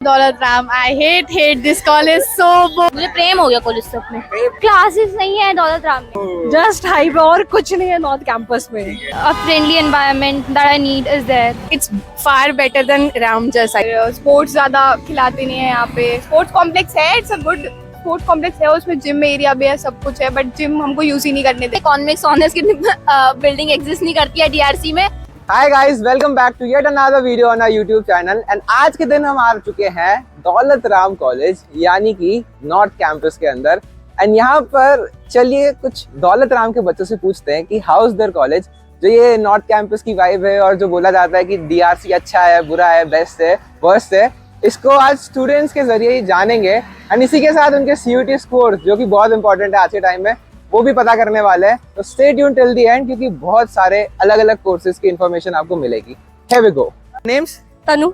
Daulat Ram, I hate this college so मुझे प्रेम हो गया कॉलेज से अपने। क्लासेस नहीं है दौलत राम में, जस्ट हाइप और कुछ नहीं है नॉर्थ कैंपस में। a friendly environment that I need is there. It's far better than Ram जैसा। स्पोर्ट्स ज्यादा खिलाते नहीं है यहाँ पे। स्पोर्ट्स कॉम्प्लेक्स है, it's a good sports complex है, उसमें जिम एरिया भी है, सब कुछ है, बट जिम हमको यूज ही नहीं करने देते। इकोनॉमिक्स ऑनर्स की बिल्डिंग एग्जिस्ट नहीं करती है डीआरसी में। Hi guys, welcome back to yet another video on our YouTube channel and आज के दिन हम आ चुके हैं दौलत राम कॉलेज यानी कि नॉर्थ कैंपस के अंदर। एंड यहाँ पर चलिए कुछ दौलत राम के बच्चों से पूछते हैं कि हाउ इज देयर कॉलेज। जो ये नॉर्थ कैंपस की वाइब है और जो बोला जाता है कि डीआरसी अच्छा है, बुरा है, बेस्ट है, वर्स्ट है, इसको आज स्टूडेंट्स के जरिए ही जानेंगे। एंड इसी के साथ उनके सीयूटी स्कोर जो कि बहुत इंपॉर्टेंट है आज के टाइम में, वो भी पता करने वाले हैं। तो stay tune till the end क्योंकि बहुत सारे अलग अलग कोर्सेज की इंफॉर्मेशन आपको मिलेगी। Here we go. Names? तनु,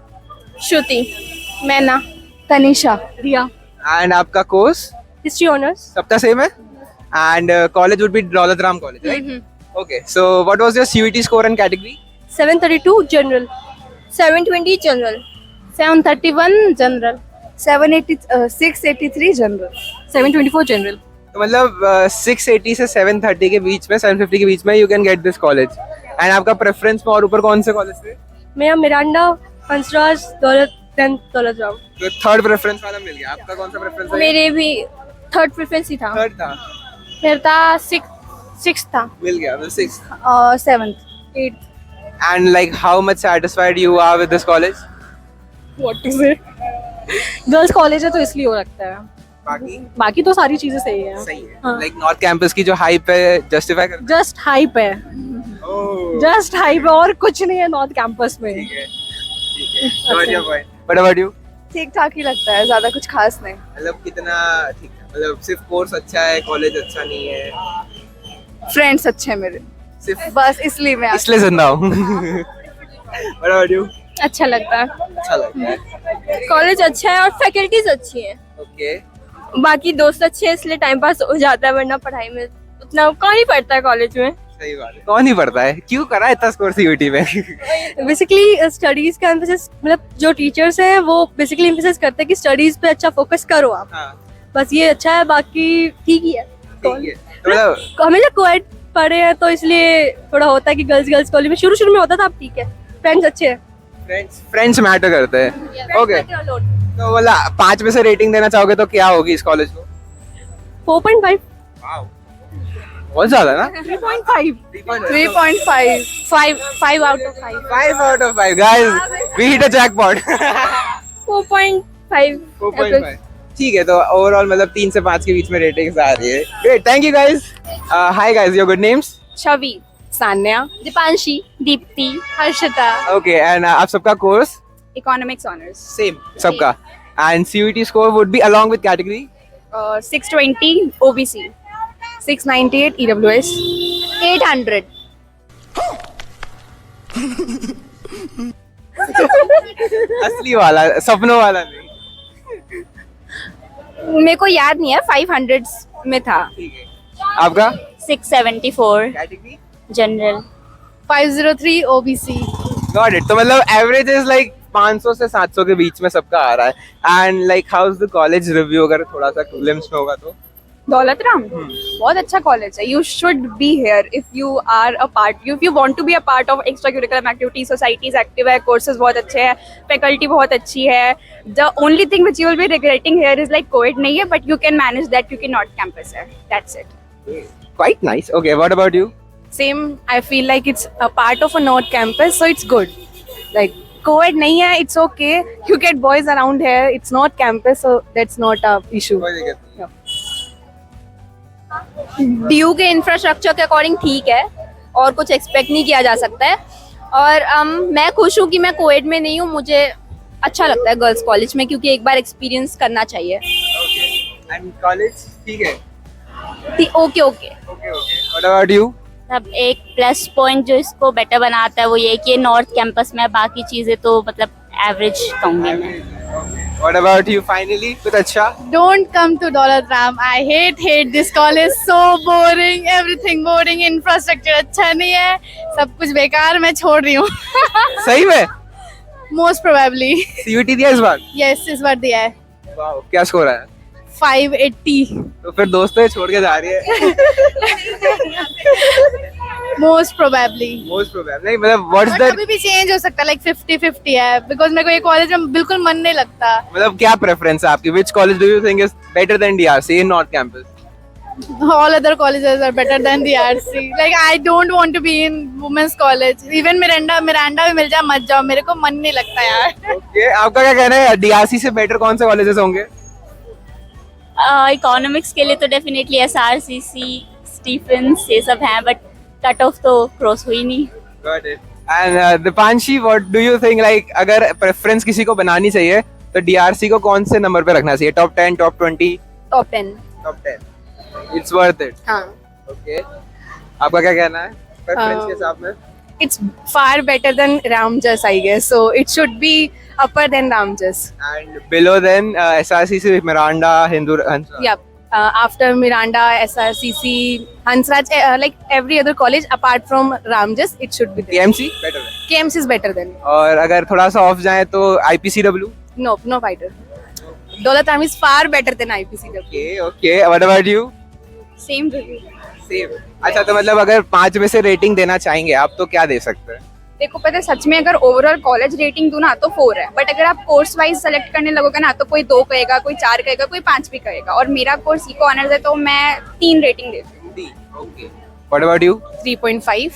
श्रुति, मैना, तनिषा, रिया। And आपका कोर्स हिस्ट्री ऑनर्स। सबका सेम है? And college would be Daulat Ram College, right? Okay. So what was your CUET score and category? 732 general, 720 general, 731 general, 683 general, 724 general. तो मतलब 680 से 730 के बीच में, 750 के बीच में you can get this college. And आपका प्रेफरेंस में और ऊपर कौन से कॉलेज थे? मेरा मिरांडा, हंसराज, दौलत राम। तो थर्ड प्रेफरेंस वाला मिल गया। आपका कौन सा प्रेफरेंस है? मेरे भी थर्ड प्रेफरेंस ही था। थर्ड था, फिर था सिक्स था, मिल गया तो 6। 7th 8th। And like how much satisfied you are with this college? What to say, girls college है तो इसलिए हो लगता है, बाकी तो सारी चीजें सही है। सही है। लाइक नॉर्थ कैंपस की जो हाइप है जस्टिफाई कर। जस्ट हाइप है, जस्ट हाइप है और कुछ नहीं है नॉर्थ कैंपस में। Got your point. What about you? ठीक ठाक ही लगता है, ज्यादा कुछ खास नहीं। मतलब कितना ठीक है? मतलब सिर्फ कोर्स अच्छा है, कॉलेज अच्छा नहीं है, फ्रेंड्स अच्छे हैं मेरे, सिर्फ बस इसलिए मैं इसलिए जिंदा हूँ। What about you? अच्छा लगता है, अच्छा लगता है। कॉलेज अच्छा है और फैकल्टीज अच्छी है। ओके। बाकी दोस्त अच्छे हैं इसलिए टाइम पास हो जाता है, वरना पढ़ाई में उतना कौन ही पढ़ता है कॉलेज में। सही बात है। कौन ही पढ़ता है? क्यों करा इतना स्कोर सीयूटी में? बेसिकली स्टडीज का एम्फेसिस, मतलब जो टीचर्स हैं वो बेसिकली एम्फेसिस करते हैं कि स्टडीज पे अच्छा फोकस करो आप। हाँ, बस ये अच्छा है, बाकी ठीक ही है। ठीक है। तो मतलब हमेशा कोएड पढ़े हैं तो इसलिए थोड़ा होता है कि गर्ल्स कॉलेज में शुरू में होता था, अब ठीक है, फ्रेंड्स अच्छे हैं। फ्रेंड्स मैटर करते हैं। ओके। तो बोला 5 में से रेटिंग देना चाहोगे तो क्या होगी इस कॉलेज को? 4.5। वाओ, बहुत ज्यादा ना? 3.5 5 out of 5। 5 out of 5 guys, we hit a jackpot। 4.5। 4.5 ठीक है। तो ओवरऑल मतलब 3 से 5 के बीच में रेटिंग्स आ रही है। Great, thank you guys. Hi guys, your good names? Chhavi, Sanya, Deepanshi, Deepti, Harshita. Okay. And आप सबका कोर्स इकोनॉमिक्स ऑनर्स, सेम सबका? And CUT score would be along with category? 620 OBC, 698 EWS, 800। असली वाला, सपनों वाला नहीं। मेरे को याद नहीं है, 500 में था। ठीक है। आपका 674 category? General. 503 OBC. Got it. तो मतलब एवरेज इज लाइक 500 से 700 के बीच में सबका आ रहा है। And like how is the college review अगर थोड़ा सा ग्लिम्स में होगा तो? दौलत राम बहुत अच्छा कॉलेज है। You should be here if you are a part, if you want to be a part of extra curriculum activities, societies active है, कोर्सेज बहुत अच्छे हैं, फैकल्टी बहुत अच्छी है। The only thing which you will be regretting here is like covid नहीं है, but you can manage that क्योंकि नॉर्थ कैंपस है, that's it. Quite nice. Okay, what about you? Same, I feel like it's a part of a North campus, so it's good. Like co-ed nahi hai, it's okay. You get boys around here. It's not campus, so that's not a issue. Due के infrastructure के according ठीक है और कुछ expect नहीं किया जा सकता है। और मैं खुश हूँ कि मैं कोएड में नहीं हूँ, मुझे अच्छा लगता है गर्ल्स कॉलेज में क्योंकि एक बार एक्सपीरियंस करना चाहिए। एंड कॉलेज ठीक है? Okay. Okay. What about you? मतलब एक प्लस पॉइंट जो इसको बेटर बनाता है वो ये कि नॉर्थ कैंपस में, बाकी चीजें तो मतलब एवरेज कहूंगी मैं। What about you? Finally, कुछ अच्छा? Don't come to Daulat Ram. I hate this college. So boring. Everything boring. Infrastructure अच्छा नहीं है, सब कुछ बेकार, मैं छोड़ रही हूँ। सही में? मोस्ट प्रोबेबली सीयूटी दिया इस बार? यस, इस बार दिया है। वाओ, क्या स्कोर है? 580 तो फिर दोस्तों ये छोड़ के जा रही है। Most probably. मोस्ट प्रोबेबल नहीं, मतलब व्हाट्स द, कभी भी चेंज हो सकता है, लाइक 50-50 है, बिकॉज मेरे को ये कॉलेज में बिल्कुल मन नहीं लगता। मतलब क्या प्रेफरेंस है आपकी? Which college do you think is better than DRC in north campus? All other colleges are better than the RC. Like I don't want to be in women's college. Even Miranda भी मिल जाए मत जाओ, मेरे को मन नहीं लगता यार। ओके, आपका क्या कहना है? डीआरसी से बेटर कौन से कॉलेजेस होंगे? इकोनॉमिक्स के लिए तो डेफिनेटली SRCC, स्टीफेंस ये सब हैं, बट कट ऑफ तो क्रॉस हुई नहीं। Got it. And Dipanshi, what do you think? Like अगर प्रेफरेंस किसी को बनानी चाहिए तो डीआरसी को कौन से नंबर पे रखना चाहिए? Top 10, top 20? Top 10। Top 10. It's worth it. हाँ। Okay. आपका क्या कहना है प्रेफरेंस के हिसाब में? It's far better than Ramjas, I guess. So it should be upper than Ramjas. And below then SRCC, Miranda, Hindu, Hansraj. Yeah. After Miranda, SRCC, Hansraj, like every other college apart from Ramjas, it should be there. KMC better है. KMC is better than. और अगर थोड़ा सा of जाए तो IPCW. No, no fighter. Daulat Ram is far better than IPCW. Okay, okay. What about you? Same to you. Same. अच्छा, तो मतलब अगर 5 में से रेटिंग देना चाहेंगे आप तो क्या दे सकते हैं? देखो पता है सच में अगर ओवरऑल कॉलेज रेटिंग दूं ना तो 4 है, बट अगर आप कोर्स वाइज सेलेक्ट करने लगोगे ना तो कोई 2 कहेगा, कोई 4 कहेगा, कोई 5 भी कहेगा, और मेरा कोर्स इको ऑनर्स है तो मैं 3 रेटिंग देती हूँ। Okay. What about you? 3.5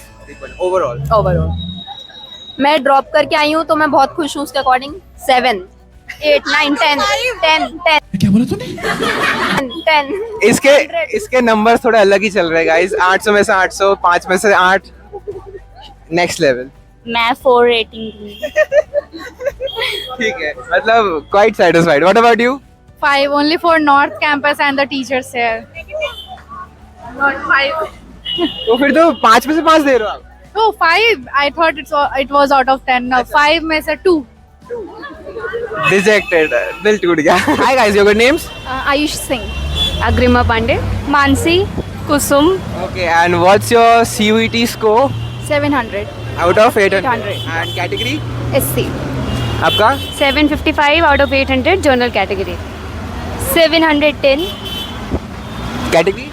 overall. Overall. मैं ड्रॉप करके आई हूँ तो मैं बहुत खुश हूँ उसके अकॉर्डिंग। 7, 8, 9, 10, 10। क्या बोला तूने? 10। इसके नंबर थोड़े अलग ही चल रहे हैं गाइस। 800 में से 800, 5 में से 8, नेक्स्ट लेवल। मैं 4 रेटिंग दूंगी। ठीक है, मतलब quite satisfied. What about you? 5 only for North Campus and the teachers here. Not 5. तो फिर तो 5 में से 5 दे रहे हो आप? Oh, 5. I thought it was out of 10. Now 5 में से 2. Rejected. दिल टूट गया। Hi guys, your good names? Ayush Singh. Agrima Pandey, Mansi, Kusum. Okay, and what's your CUET score 700. out of 800? 800. And category? SC. आपका? 755 out of 800 general category. 710 Category?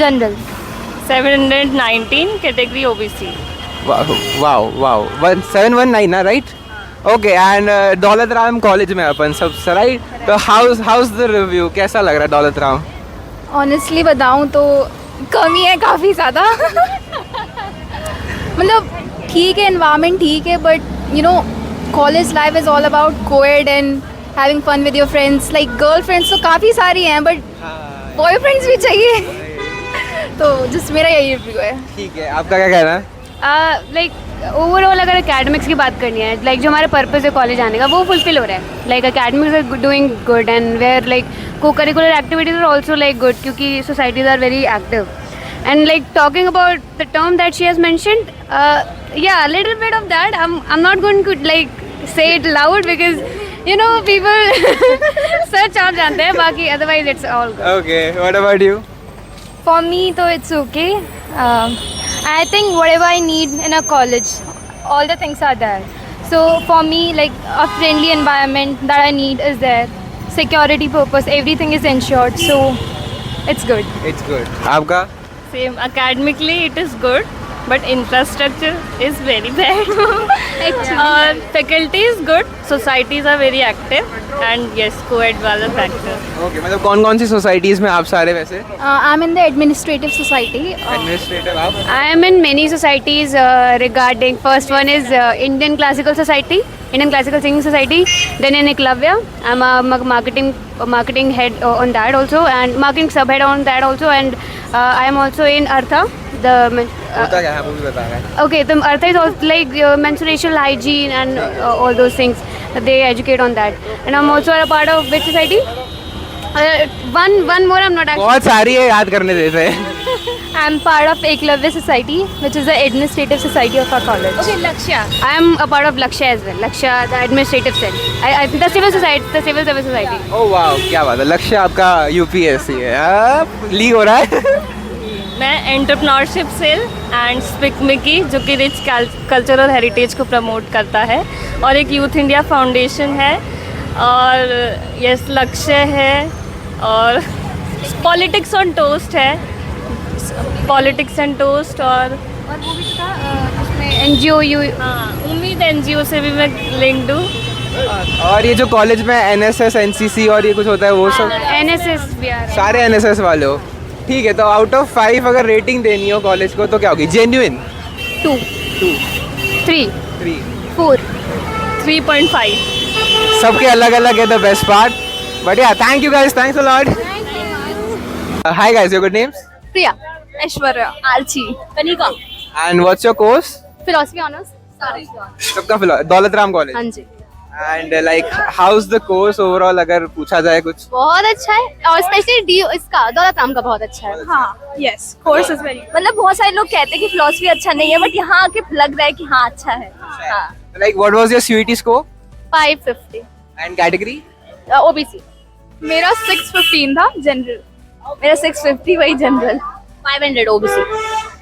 General. 719 category OBC. Wow. 719 ना, right? Okay, and दौलत Ram college में अपन सब right. तो how's the review? कैसा लग रहा है दौलत राम? ऑनेस्टली बताऊं तो कमी है काफ़ी ज़्यादा। मतलब ठीक है, एनवायरनमेंट ठीक है, but you know college life is all about coed and having fun with your friends. Like girl friends तो काफ़ी सारी हैं, बट बॉय फ्रेंड्स भी चाहिए। तो जिस मेरा यही रिव्यू है। ठीक है, आपका क्या कहना है? लाइक ओवरऑल अगर एकेडमिक्स की बात करनी है, लाइक जो हमारा पर्पस है कॉलेज आने का वो फुलफिल हो रहा है। Like academics are doing good and where like co curricular activities are also like good, क्योंकि societies are very active. And like talking about the term that she has mentioned, yeah, a little bit of that. I'm not going to like say it loud because you know people search आप जानते हैं, बाकी otherwise it's all good. Okay, what about you? For me, though, it's okay. I think whatever I need in a college, all the things are there. So for me, like a friendly environment that I need is there. Security purpose, everything is ensured. So it's good. It's good. आपका? Same academically it is good, but infrastructure is very bad. Faculty is good, societies are very active, and yes, co-ed वाला factor. Okay, मतलब कौन सी societies में आप सारे वैसे? I'm in the administrative society. Administrative आप? I am in many societies regarding. First one is Indian Classical Society, Indian Classical Singing Society. Then in Eklavya, I'm a marketing head on that also, and marketing sub head on that also, and I am also in Artha. होता क्या है वो भी बता रहे हैं। Okay, the Artha is also like menstrual hygiene and all those things. They educate on that, and I'm also a part of which society? One more I'm not actually. बहुत सारी है, याद करने देते हैं। I'm part of Eklavya Society, which is the administrative society of our college. Okay, Lakshya. I am a part of Lakshya as well. Lakshya, the administrative cell. The civil society, the civil service society. ओह वाह, क्या बात है। लक्ष्य आपका UPSC है, leak हो रहा है। मैं entrepreneurship cell and SPIC MACAY जो कि रिच कल्चरल हेरिटेज को प्रमोट करता है, और एक यूथ इंडिया फाउंडेशन है, और यस लक्ष्य है, और पॉलिटिक्स ऑन टोस्ट है, पॉलिटिक्स एंड टोस्ट, और वो भी था उसमें एनजीओ यू हाँ उम्मीद एनजीओ से भी मैं लिंक्ड हूँ। और ये जो कॉलेज में एनएसएस एनसीसी और ये कुछ होता है वो सब एनएसएस भी आ रहा है। सारे एनएसएस वाले हो? ठीक है, तो आउट ऑफ 5 अगर रेटिंग देनी हो कॉलेज को तो क्या होगी? जेन्युइन 2 3 3 4 3.5। सबके अलग अलग है the best part, but yeah thank you guys, thanks a lot. Hi guys, your good names Priya, Aishwarya, Archi, Kanika, and what's your course? Philosophy honours सारे। सबका दौलत राम कॉलेज। हाँ जी, and like how is the course overall अगर पूछा जाए कुछ? बहुत अच्छा है, और स्पेशली डी इसका दौलत राम का बहुत अच्छा है। हाँ, यस, कोर्स इज वेरी मतलब बहुत सारे लोग कहते हैं कि फिलोसफी अच्छा नहीं है, बट यहाँ आके लग रहा है कि हाँ अच्छा है। हाँ like what was your CET score 550 and category? OBC. मेरा 615 था जनरल। मेरा 650 वही जनरल, 500 ओबीसी।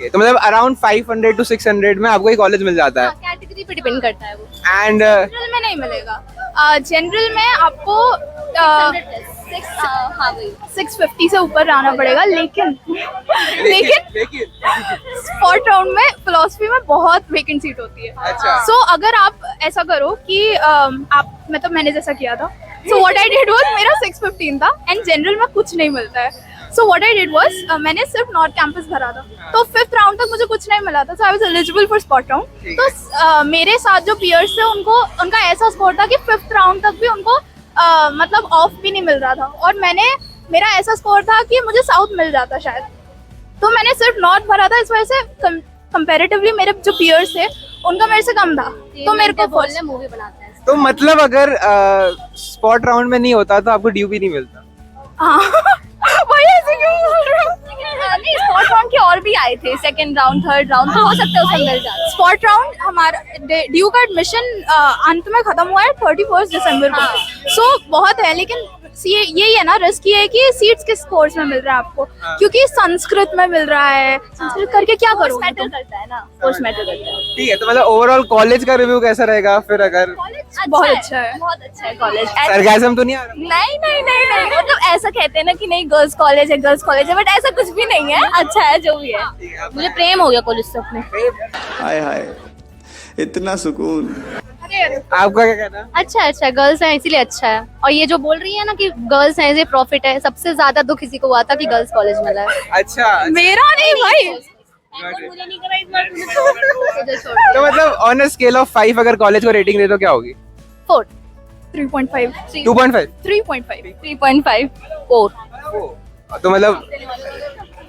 तो मतलब अराउंड 500 to 600 में आपको ये कॉलेज मिल जाता है। कैटेगरी पे डिपेंड करता है वो। एंड जनरल में नहीं मिलेगा, जनरल में आपको 650 से ऊपर आना पड़ेगा, लेकिन स्पॉट राउंड में फिलोसफी में बहुत वेकेंट सीट होती है। अच्छा। सो अगर आप ऐसा करो कि आप मतलब मैंने जैसा किया था, so what I did was मेरा 615 था एंड जनरल में कुछ नहीं मिलता है। So what I did was मैंने सिर्फ नॉर्थ कैंपस भरा था, तो 5th राउंड तक मुझे कुछ नहीं मिला था, so I was eligible for spot round. तो मेरे साथ जो पीयर्स थे उनका ऐसा स्कोर था कि 5th राउंड तक भी उनको मतलब ऑफ भी नहीं मिल रहा था, और मेरा ऐसा स्कोर था कि मुझे साउथ मिल जाता शायद, तो मैंने सिर्फ नॉर्थ भरा था। इस वजह से कंपैरेटिवली मेरे जो पीयर्स थे उनका मेरे से कम था, तो मेरे को बोलने मूवी बनाते हैं। तो मतलब अगर स्पॉट राउंड में नहीं होता तो आपको ड्यू भी नहीं मिलता? हाँ भाई ऐसे क्यों बोल रहे हो? नहीं, स्पॉट राउंड के और भी आए थे, सेकंड राउंड, थर्ड राउंड, तो हो सकता है उसमें मिल जाए। स्पॉट राउंड हमारा ड्यू का एडमिशन अंत में खत्म हुआ है 31 दिसंबर को, सो बहुत है, लेकिन यही है ना, रिस्क ये है कि सीट्स किस कोर्स में मिल रहा है आपको, क्योंकि संस्कृत में मिल रहा है, संस्कृत करके क्या करोगे मैटर तुम? करता है ना, कोर्स मैटर करता है। ठीक है, तो मतलब ओवरऑल कॉलेज का रिव्यू कैसा रहेगा फिर? अगर बहुत अच्छा है। बहुत अच्छा है कॉलेज। सरकाज़म तो नहीं आ रहा? नहीं नहीं नहीं नहीं, मतलब ऐसा कहते हैं ना कि नहीं गर्ल्स कॉलेज है, बट ऐसा कुछ भी नहीं है, अच्छा है जो भी है। मुझे प्रेम हो गया कॉलेज से अपने। हाय हाय इतना सुकून। आपका क्या कहना है? अच्छा गर्ल्स हैं इसीलिए अच्छा है, और ये जो बोल रही है ना कि गर्ल्स हैं ये प्रॉफिट है, सबसे ज्यादा दुख किसी को हुआ था कि गर्ल्स कॉलेज मिला है। अच्छा, मेरा नहीं भाई, तो मतलब ऑन अ स्केल ऑफ 5 अगर कॉलेज को रेटिंग दे तो क्या होगी? 4 3.5 2.5? 3.5 3.5 4। तो मतलब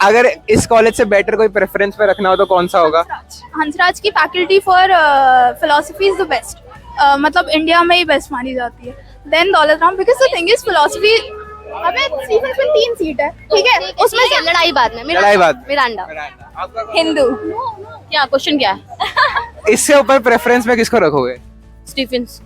अगर इस कॉलेज से बेटर कोई प्रेफरेंस पे रखना हो तो कौन सा होगा? हंसराज की faculty for philosophy is the best, मतलब इंडिया में ही बेस्ट मानी जाती है। Then Daulat Ram, because the thing is philosophy, अबे स्टीफन में 3 सीट है, ठीक है, उसमें से लड़ाई बाद में लड़ाई बाद। मिरांडा हिंदू। क्या क्वेश्चन क्या है? इससे ऊपर प्रेफरेंस में किसको रखोगे? स्टीफेंस।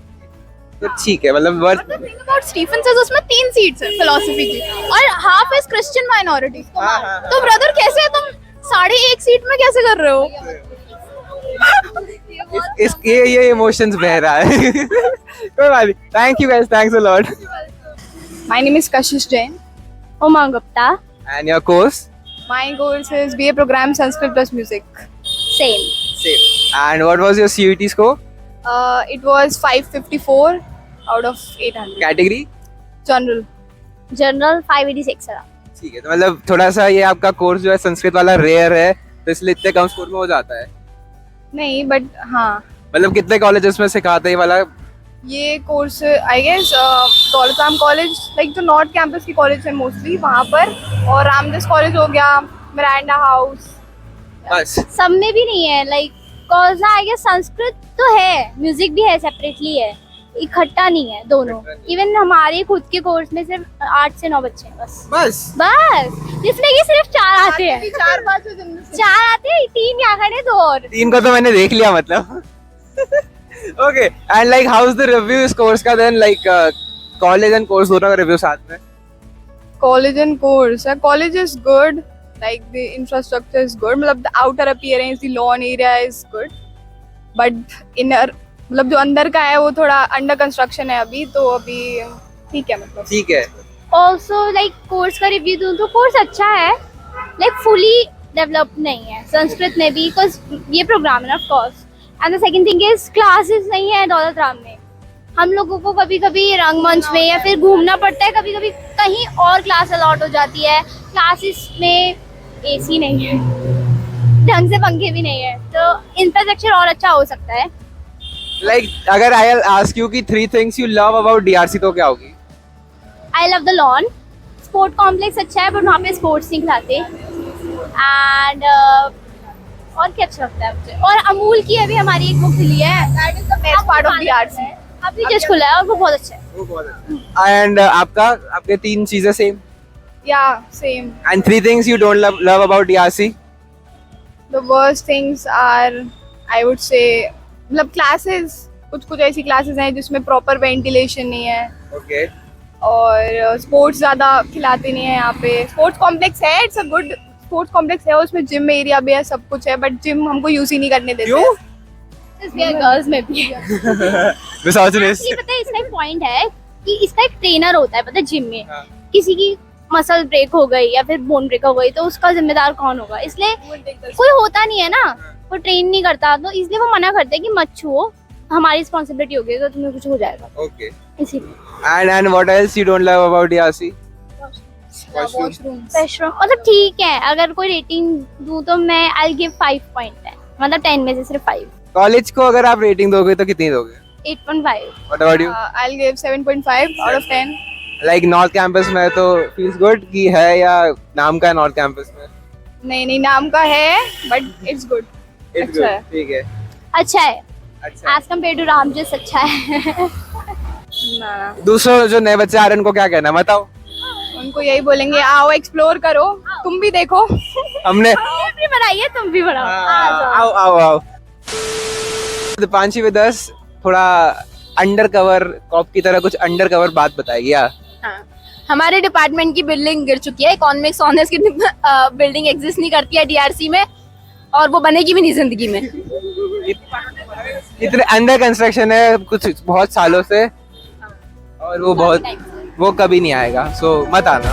तो ठीक है, मतलब वर्थ। थिंग अबाउट स्टीफन उसमें 3 सीट्स है फिलोसफी की, और हाफ इज क्रिश्चियन माइनॉरिटी। तो ब्रदर कैसे तुम 1.5 सीट में कैसे कर रहे हो? ये इमोशंस बह रहा है। कोई बात नहीं, thank you guys, thanks a lot. My name is Kashish Jain. Uma Gupta. And your course? My course is BA Program Sanskrit plus Music. Same. And what was your CET score? It was 554 out of 800. Category? General. General 586 है। ठीक है, तो मतलब थोड़ा सा ये आपका course जो है संस्कृत वाला रेयर है, तो इसलिए इतने कम स्कोर में हो जाता है। नहीं, but हाँ, मतलब कितने कॉलेजेस में सिखाते हैं ये वाला? ये कोर्स आई गेस दौलत राम कॉलेज, लाइक जो नॉर्थ कैंपस की कॉलेज है मोस्टली वहाँ पर, और रामदास कॉलेज हो गया, मिरांडा हाउस। बस सब में भी नहीं है, like cause I guess Sanskrit तो है, म्यूजिक भी है, सेपरेटली है, इकट्ठा नहीं है दोनों। इवन हमारे खुद के कोर्स में सिर्फ 8 से 9 बच्चे हैं बस, जिसमें कि सिर्फ 4 आते हैं। 4 आते हैं, 3 यहाँ खड़े, 2 और। 3 को तो मैंने देख लिया मतलब। Okay, and like how is the review इस कोर्स का then? Like college and course दोनों का रिव्यू साथ में? College and course. College is good. like the infrastructure is good, मतलब the outer appearance, the lawn area is good, but inner मतलब जो अंदर का है वो थोड़ा अंडर कंस्ट्रक्शन है अभी, तो अभी ठीक है मतलब. ठीक है. ऑल्सो लाइक कोर्स का रिव्यू दूँ तो कोर्स अच्छा है, लाइक फुली डेवलप नहीं है संस्कृत में भी, बिकॉज ये प्रोग्राम है of course. And the second thing is classes नहीं है दौलत राम में. हम लोगों को कभी कभी रंगमंच में या फिर घूमना पड़ता है, कभी कभी कहीं और क्लास अलॉट हो जाती है. क्लासेस में एसी नहीं है, ढंग से पंखे भी नहीं है, तो इंफ्रास्ट्रक्चर और अच्छा हो सकता है. Like अगर I'll ask you कि 3 things you love about DRC तो क्या होगी? I love the lawn. Sport complex अच्छा है बट वहाँ पे स्पोर्ट्स नहीं खिलाते. एंड और क्या अच्छा लगता है मुझे, और अमूल की अभी हमारी एक बुक खुली है, that is the best part of DRC. अभी जस्ट खुला है और वो बहुत अच्छा है. And आपके 3 चीजें same. Yeah, same. And 3 things you don't love about DRC? The worst things are, I would say, मतलब क्लासेस, कुछ ऐसी क्लासेस हैं जिसमें प्रॉपर वेंटिलेशन नहीं है, Okay. और स्पोर्ट्स ज़्यादा खिलाते नहीं है यहाँ पे. स्पोर्ट्स कॉम्प्लेक्स है, it's a good sports complex है, उसमें जिम एरिया भी है, सब कुछ है, बट जिम हमको यूज ही नहीं करने देते. क्यों? गर्ल्स में भी. Misogynist. Actually, पता है इसका एक पॉइंट है कि इसका एक ट्रेनर होता है, पता है जिम में. हाँ. किसी की मसल ब्रेक हो गई या फिर बोन ब्रेक हो गई तो उसका जिम्मेदार कौन होगा? इसलिए कोई होता नहीं है ना, वो ट्रेन नहीं करता, तो इसलिए वो मना करते हैं कि मत छुओ, हमारी रिस्पॉन्सिबिलिटी होगी तो तुम्हें कुछ हो जाएगा. Okay. इसीलिए And what else you don't love about DRC? Washroom मतलब ठीक है. अगर कोई रेटिंग दूं तो मैं आई गिव 5.10, मतलब 10 में से सिर्फ 5. कॉलेज को अगर आप रेटिंग दोगे तो कितनी दोगे? 8.5. What about you? I'll give 7.5 out of 10. Like north campus में तो feels good कि है, या नाम का है नॉर्थ कैंपस में? नहीं, नाम का है, बट इट्स गुड. It's अच्छा है. good. ठीक है. अच्छा है अच्छा. As compare to Ramjas. अच्छा है. ना, दूसरों जो नए बच्चे आ रहे हैं उनको क्या कहना है बताओ? उनको यही बोलेंगे, आओ एक्सप्लोर करो, तुम भी देखो. हमने भी बनाइए, तुम भी बनाओ. आओ आओ आओ. दीपांशी विद अस थोड़ा अंडर कवर कॉप की तरह कुछ अंडर कवर बात बताएगी यार. हमारे डिपार्टमेंट की बिल्डिंग गिर चुकी है. इकोनॉमिक्स ऑनर्स की बिल्डिंग एग्जिस्ट नहीं करती है DRC में, और वो बनेगी भी नहीं जिंदगी में. इतने अंडर कंस्ट्रक्शन है कुछ बहुत सालों से, और वो कभी नहीं आएगा, सो मत आना.